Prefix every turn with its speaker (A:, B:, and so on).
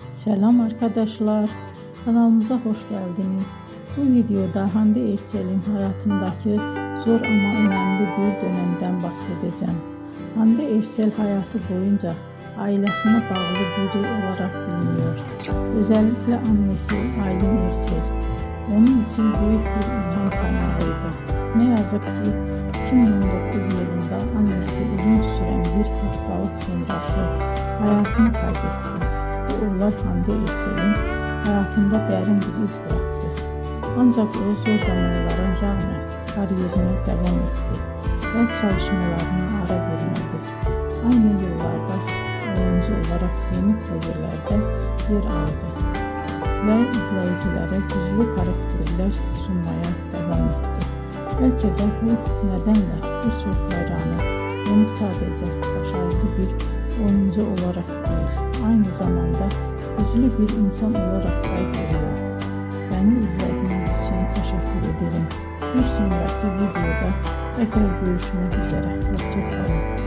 A: Selam arkadaşlar, kanalımıza hoş geldiniz. Bu videoda Hande Erçel'in hayatındaki zor ama önemli bir dönemden bahsedeceğim. Hande Erçel hayatı boyunca ailesine bağlı biri olarak biliniyor. Özellikle annesi Aylin Erçel onun için büyük bir ilham kaynağıydı. Ne yazık ki 2019 yılında annesi uzun süren bir hastalık sonrası hayatını kaybetti. Bu olay Hande Erçel'in hayatında derin bir iz bıraktı. Ancak o zor zamanlara rağmen kariyerine devam etti ve çalışmalarına ara vermedi. Aynı yıllarda oyuncu olarak yeni projelerde yer aldı ve izleyicilere güçlü karakterler sunmaya devam etti. Belki de bu nedenle birçok hayranı onu sadece başarılı bir oyuncu olarak değil, aynı zamanda güçlü bir insan olarak da görüyor. Beni izlediğiniz için teşekkür ederim. Bir sonraki videoda tekrar görüşmek üzere. Hoşça kalın.